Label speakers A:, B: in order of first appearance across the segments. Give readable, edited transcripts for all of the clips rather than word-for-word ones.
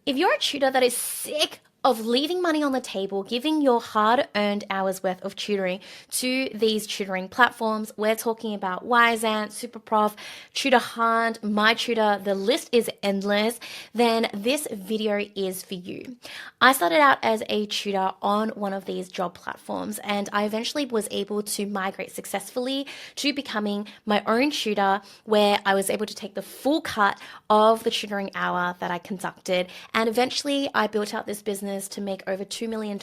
A: If you're a tutor that is sick of leaving money on the table, giving your hard-earned hours worth of tutoring to these tutoring platforms, we're talking about Wyzant, Superprof, Tutor Hunt, MyTutor, the list is endless, then this video is for you. I started out as a tutor on one of these job platforms, and I eventually was able to migrate successfully to becoming my own tutor, where I was able to take the full cut of the tutoring hour that I conducted, and eventually I built out this business to make over $2 million,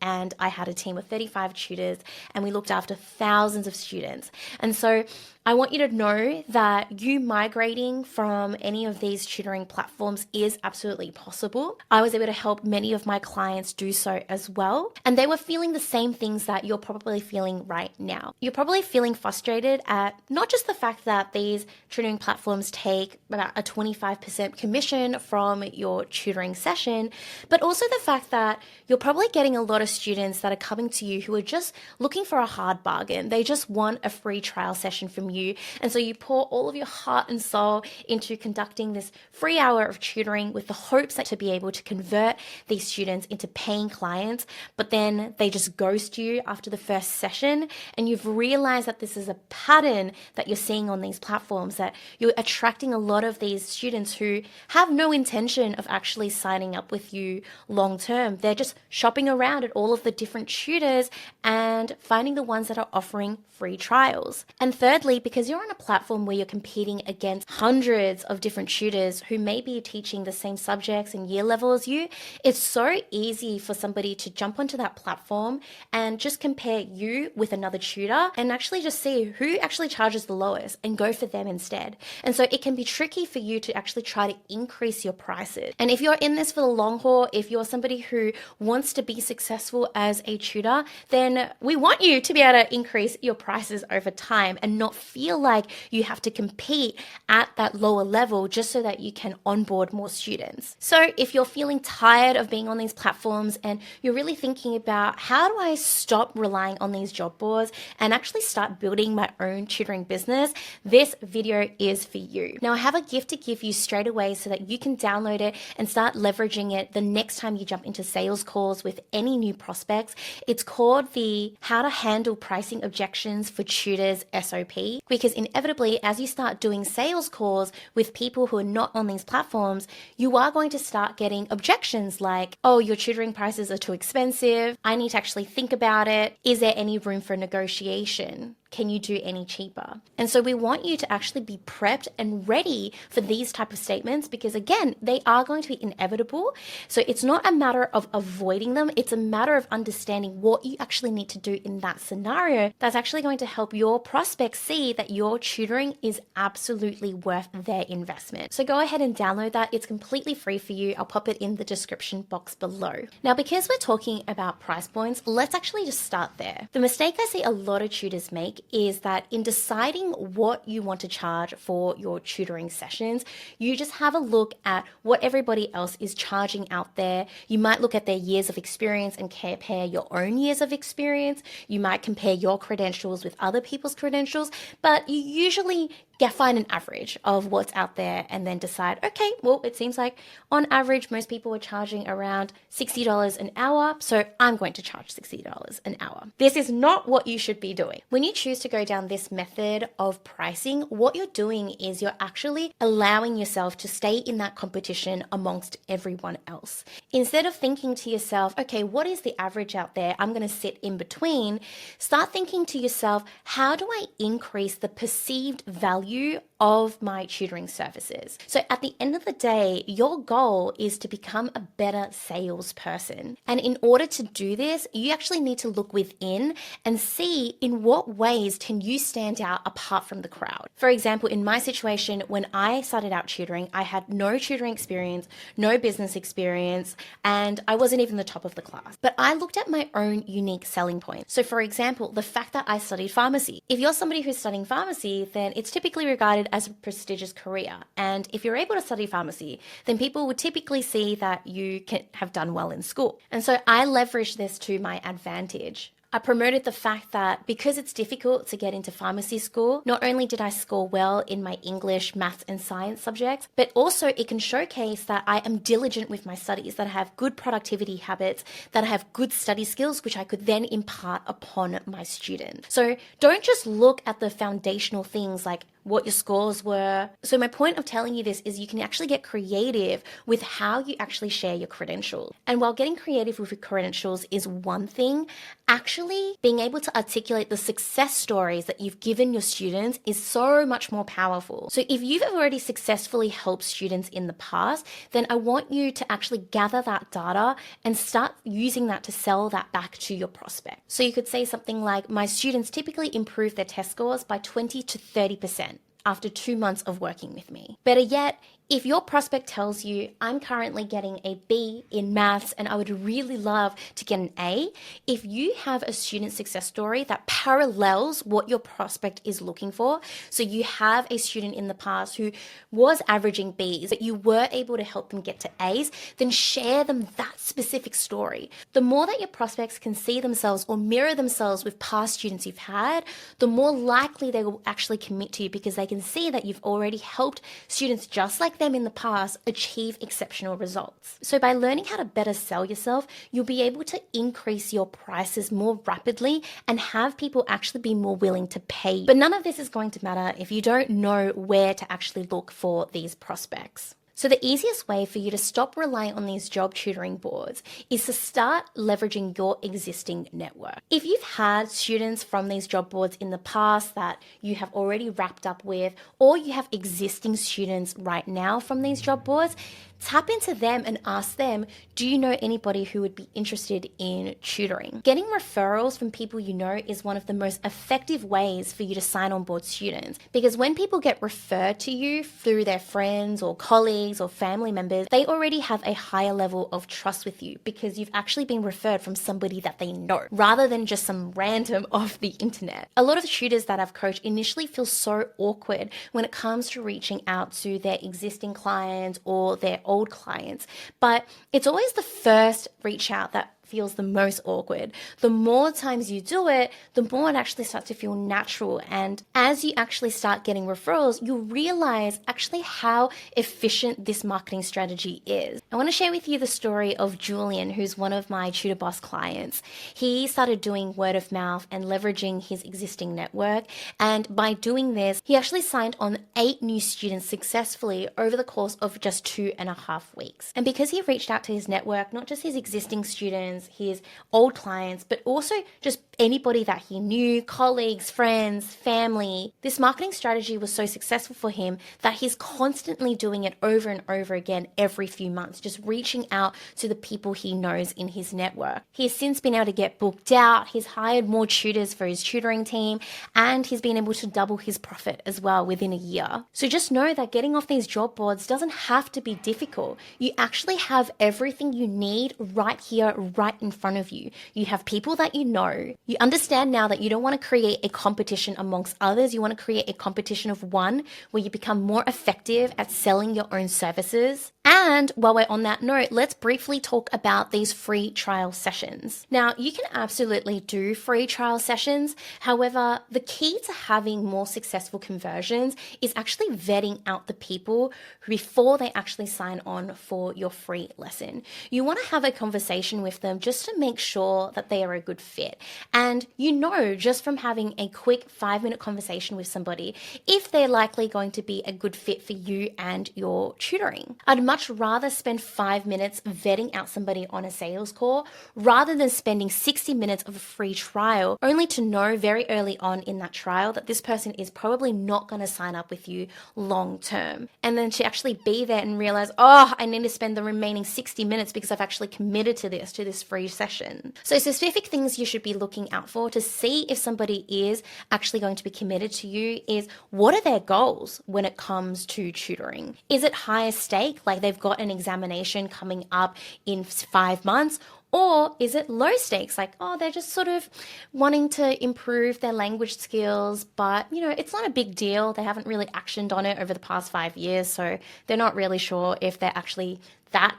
A: and I had a team of 35 tutors, and we looked after thousands of students. And so I want you to know that you migrating from any of these tutoring platforms is absolutely possible. I was able to help many of my clients do so as well, and they were feeling the same things that you're probably feeling right now. You're probably feeling frustrated at not just the fact that these tutoring platforms take about a 25% commission from your tutoring session, but also the fact that you're probably getting a lot of students that are coming to you who are just looking for a hard bargain. They just want a free trial session from you. And so you pour all of your heart and soul into conducting this free hour of tutoring with the hopes that to be able to convert these students into paying clients, but then they just ghost you after the first session. And you've realized that this is a pattern that you're seeing on these platforms, that you're attracting a lot of these students who have no intention of actually signing up with you long term. They're just shopping around at all of the different tutors and finding the ones that are offering free trials. And thirdly, because you're on a platform where you're competing against hundreds of different tutors who may be teaching the same subjects and year level as you, it's so easy for somebody to jump onto that platform and just compare you with another tutor and actually just see who actually charges the lowest and go for them instead. And so it can be tricky for you to actually try to increase your prices. And if you're in this for the long haul, if you're somebody who wants to be successful as a tutor, then we want you to be able to increase your prices over time and not feel like you have to compete at that lower level just so that you can onboard more students. So if you're feeling tired of being on these platforms and you're really thinking about how do I stop relying on these job boards and actually start building my own tutoring business, this video is for you. Now I have a gift to give you straight away so that you can download it and start leveraging it the next time you jump into sales calls with any new prospects. It's called the How to Handle Pricing Objections for Tutors SOP, because inevitably as you start doing sales calls with people who are not on these platforms, you are going to start getting objections like, oh, your tutoring prices are too expensive. I need to actually think about it. Is there any room for negotiation? Can you do any cheaper? And so we want you to actually be prepped and ready for these type of statements, because again, they are going to be inevitable. So it's not a matter of avoiding them. It's a matter of understanding what you actually need to do in that scenario that's actually going to help your prospects see that your tutoring is absolutely worth their investment. So go ahead and download that. It's completely free for you. I'll pop it in the description box below. Now, because we're talking about price points, let's actually just start there. The mistake I see a lot of tutors make is that in deciding what you want to charge for your tutoring sessions, you just have a look at what everybody else is charging out there. You might look at their years of experience and compare your own years of experience. You might compare your credentials with other people's credentials, but you usually find an average of what's out there and then decide, okay, well, it seems like on average, most people are charging around $60 an hour, so I'm going to charge $60 an hour. This is not what you should be doing. When you choose to go down this method of pricing, what you're doing is you're actually allowing yourself to stay in that competition amongst everyone else. Instead of thinking to yourself, okay, what is the average out there? I'm going to sit in between. Start thinking to yourself, how do I increase the perceived value of my tutoring services? So at the end of the day, your goal is to become a better salesperson. And in order to do this, you actually need to look within and see in what ways can you stand out apart from the crowd. For example, in my situation, when I started out tutoring, I had no tutoring experience, no business experience, and I wasn't even the top of the class. But I looked at my own unique selling points. So for example, the fact that I studied pharmacy. If you're somebody who's studying pharmacy, then it's typically regarded as a prestigious career. And if you're able to study pharmacy, then people would typically see that you have done well in school. And so I leveraged this to my advantage. I promoted the fact that because it's difficult to get into pharmacy school, not only did I score well in my English, maths, and science subjects, but also it can showcase that I am diligent with my studies, that I have good productivity habits, that I have good study skills, which I could then impart upon my students. So don't just look at the foundational things like what your scores were. So my point of telling you this is you can actually get creative with how you actually share your credentials. And while getting creative with your credentials is one thing, actually being able to articulate the success stories that you've given your students is so much more powerful. So if you've already successfully helped students in the past, then I want you to actually gather that data and start using that to sell that back to your prospect. So you could say something like, my students typically improve their test scores by 20 to 30% after 2 months of working with me. Better yet, if your prospect tells you, I'm currently getting a B in maths and I would really love to get an A, if you have a student success story that parallels what your prospect is looking for, so you have a student in the past who was averaging Bs, but you were able to help them get to As, then share them that specific story. The more that your prospects can see themselves or mirror themselves with past students you've had, the more likely they will actually commit to you because they can see that you've already helped students just like them in the past achieve exceptional results. So by learning how to better sell yourself, you'll be able to increase your prices more rapidly and have people actually be more willing to pay. But none of this is going to matter if you don't know where to actually look for these prospects. So the easiest way for you to stop relying on these job tutoring boards is to start leveraging your existing network. If you've had students from these job boards in the past that you have already wrapped up with, or you have existing students right now from these job boards, tap into them and ask them, do you know anybody who would be interested in tutoring? Getting referrals from people you know is one of the most effective ways for you to sign on board students, because when people get referred to you through their friends or colleagues or family members, they already have a higher level of trust with you because you've actually been referred from somebody that they know rather than just some random off the internet. A lot of the tutors that I've coached initially feel so awkward when it comes to reaching out to their existing clients or their old clients, but it's always the first reach out that feels the most awkward. The more times you do it, the more it actually starts to feel natural. And as you actually start getting referrals, you'll realize actually how efficient this marketing strategy is. I want to share with you the story of Julian, who's one of my Tutor Boss clients. He started doing word of mouth and leveraging his existing network. And by doing this, he actually signed on 8 new students successfully over the course of just 2.5 weeks. And because he reached out to his network, not just his existing students, his old clients, but also just anybody that he knew, colleagues, friends, family. This marketing strategy was so successful for him that he's constantly doing it over and over again every few months, just reaching out to the people he knows in his network. He has since been able to get booked out, he's hired more tutors for his tutoring team, and he's been able to double his profit as well within a year. So just know that getting off these job boards doesn't have to be difficult. You actually have everything you need right here, right in front of you. You have people that you know. You understand now that you don't want to create a competition amongst others. You want to create a competition of one where you become more effective at selling your own services. And while we're on that note, let's briefly talk about these free trial sessions. Now, you can absolutely do free trial sessions. However, the key to having more successful conversions is actually vetting out the people before they actually sign on for your free lesson. You want to have a conversation with them just to make sure that they are a good fit. And you know, just from having a quick 5-minute conversation with somebody, if they're likely going to be a good fit for you and your tutoring. I'd much rather spend 5 minutes vetting out somebody on a sales call rather than spending 60 minutes of a free trial only to know very early on in that trial that this person is probably not going to sign up with you long term. And then to actually be there and realize, oh, I need to spend the remaining 60 minutes because I've actually committed to this free session. So specific things you should be looking out for to see if somebody is actually going to be committed to you is, what are their goals when it comes to tutoring? Is it higher stake, like they've got an examination coming up in 5 months? Or is it low stakes, like, oh, they're just sort of wanting to improve their language skills, but, you know, it's not a big deal. They haven't really actioned on it over the past 5 years, so they're not really sure if they're actually that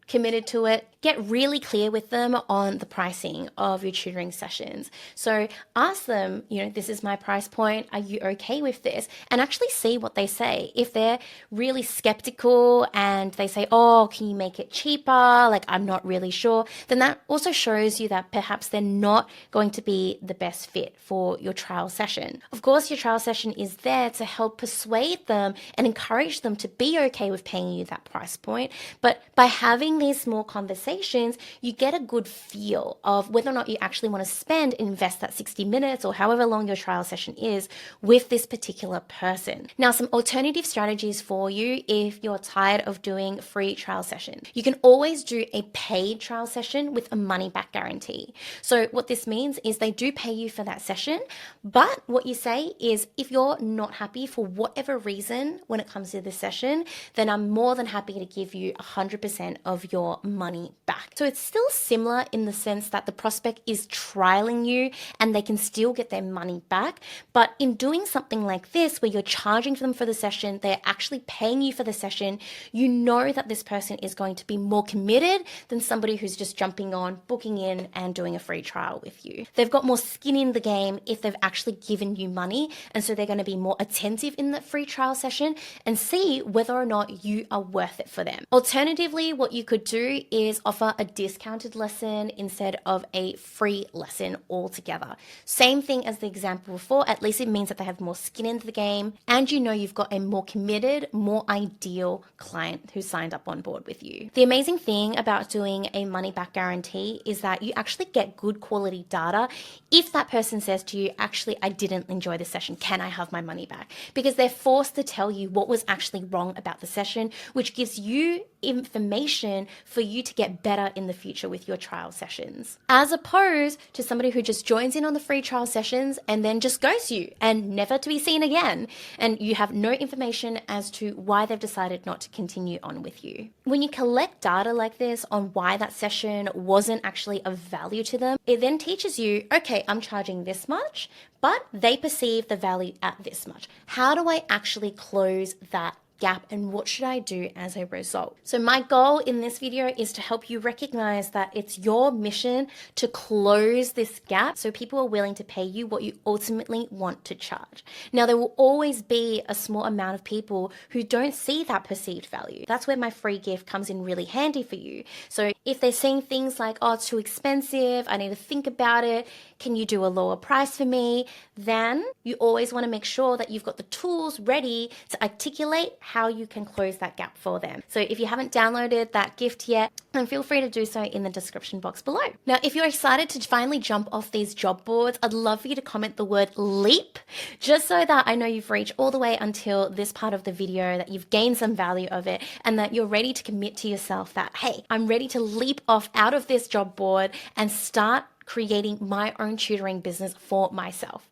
A: committed to it. get really clear with them on the pricing of your tutoring sessions. So ask them, this is my price point. Are you okay with this? And actually see what they say. If they're really skeptical and they say, oh, can you make it cheaper? Like, I'm not really sure. Then that also shows you that perhaps they're not going to be the best fit for your trial session. Of course, your trial session is there to help persuade them and encourage them to be okay with paying you that price point. But by having these small conversations, you get a good feel of whether or not you actually want to invest that 60 minutes or however long your trial session is with this particular person. Now, some alternative strategies for you if you're tired of doing free trial sessions. You can always do a paid trial session with a money back guarantee. So what this means is they do pay you for that session, but what you say is if you're not happy for whatever reason when it comes to this session, then I'm more than happy to give you 100% of your money back. So it's still similar in the sense that the prospect is trialing you and they can still get their money back. But in doing something like this, where you're charging them for the session, they're actually paying you for the session, you know that this person is going to be more committed than somebody who's just jumping on, booking in and doing a free trial with you. They've got more skin in the game if they've actually given you money. And so they're going to be more attentive in that free trial session and see whether or not you are worth it for them. Alternatively, what you could do is offer a discounted lesson instead of a free lesson altogether. Same thing as the example before, at least it means that they have more skin in the game and you've got a more committed, more ideal client who signed up on board with you. The amazing thing about doing a money back guarantee is that you actually get good quality data if that person says to you, actually, I didn't enjoy the session, can I have my money back? Because they're forced to tell you what was actually wrong about the session, which gives you information for you to get better in the future with your trial sessions, as opposed to somebody who just joins in on the free trial sessions and then just ghosts you and never to be seen again, and you have no information as to why they've decided not to continue on with you. When you collect data like this on why that session wasn't actually of value to them, it then teaches you, okay, I'm charging this much, but they perceive the value at this much. How do I actually close that gap and what should I do as a result? So my goal in this video is to help you recognize that it's your mission to close this gap so people are willing to pay you what you ultimately want to charge. Now, there will always be a small amount of people who don't see that perceived value. That's where my free gift comes in really handy for you. So if they're seeing things like, oh, it's too expensive, I need to think about it, can you do a lower price for me? Then you always want to make sure that you've got the tools ready to articulate how you can close that gap for them. So if you haven't downloaded that gift yet, then feel free to do so in the description box below. Now, if you're excited to finally jump off these job boards, I'd love for you to comment the word leap, just so that I know you've reached all the way until this part of the video, that you've gained some value of it, and that you're ready to commit to yourself that, hey, I'm ready to leap off out of this job board and start creating my own tutoring business for myself.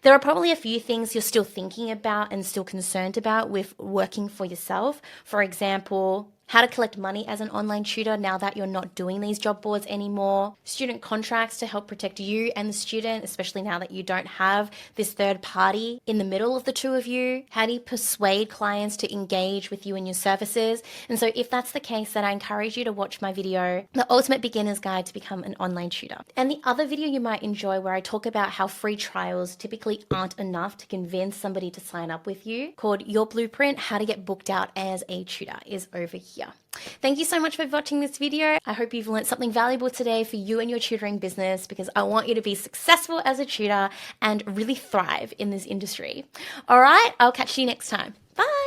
A: There are probably a few things you're still thinking about and still concerned about with working for yourself. For example, how to collect money as an online tutor now that you're not doing these job boards anymore, student contracts to help protect you and the student, especially now that you don't have this third party in the middle of the two of you. How do you persuade clients to engage with you and your services? And so if that's the case, then I encourage you to watch my video, The Ultimate Beginner's Guide to Become an Online Tutor. And the other video you might enjoy where I talk about how free trials typically aren't enough to convince somebody to sign up with you, called Your Blueprint, How to Get Booked Out as a Tutor, is over here. Thank you so much for watching this video. I hope you've learned something valuable today for you and your tutoring business, because I want you to be successful as a tutor and really thrive in this industry. All right, I'll catch you next time. Bye.